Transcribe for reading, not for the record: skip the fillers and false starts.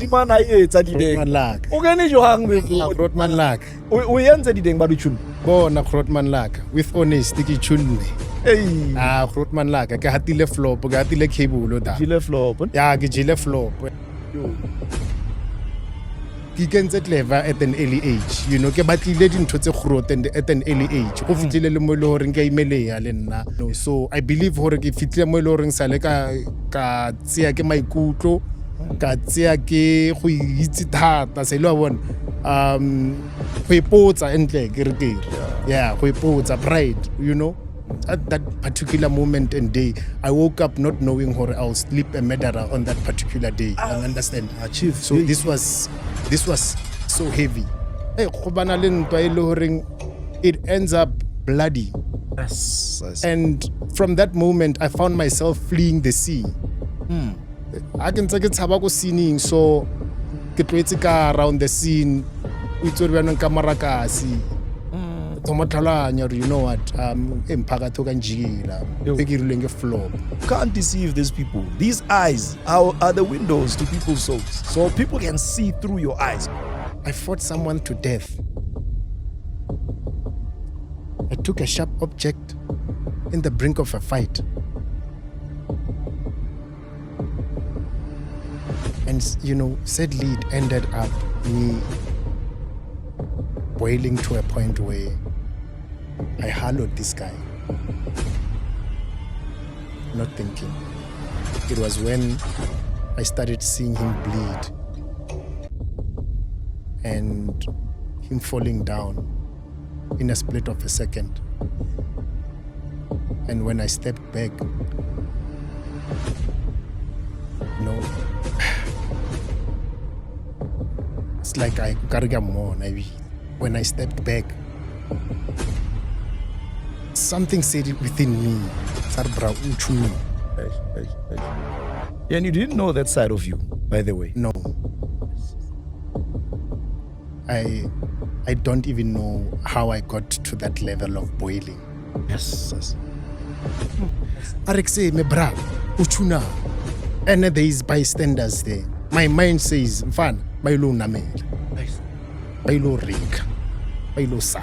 Dimana etsa dideng. O gane johang be Grootman laka. o yentse dideng ba ditšhono. Bona Grootman laka with honesty ke tshunne. Hey. Grootman laka ke hatile flop, ke hatile cable da. Jile flop. Ya ke jile flop. Ke kentse clever at an early age, you know, ke batlile dintho tse kgoro at an early age go fitlile le mo le hore ke imeleya le nna. So I believe hore ke fitlile mo le hore sa le ka tseya ke maikutlo ka tseya ke go itse thata se le wa bona go ipotsa entle ke re ke yeah go ipotsa pride, you know. At that particular moment and day, I woke up not knowing how I'll sleep a murderer on that particular day. I understand. Chief. So this was so heavy. Hey, it ends up bloody. Yes. And from that moment, I found myself fleeing the sea. I can take it tabako scening, so get around the scene. We told me on camera kasi. You know what? Can't deceive these people. These eyes are the windows to people's souls. So people can see through your eyes. I fought someone to death. I took a sharp object in the brink of a fight. And, you know, sadly it ended up me boiling to a point where I hollowed this guy. Not thinking. It was when I started seeing him bleed and him falling down in a split of a second. And when I stepped back, you know, it's like I carry more. When I stepped back, something said it within me. And you didn't know that side of you, by the way. No. I don't even know how I got to that level of boiling. Yes. Arekse me bra, uchuna. And there is bystanders there. My mind says, mfana, bayilo namela. Bayilo rika. Bayilo sa.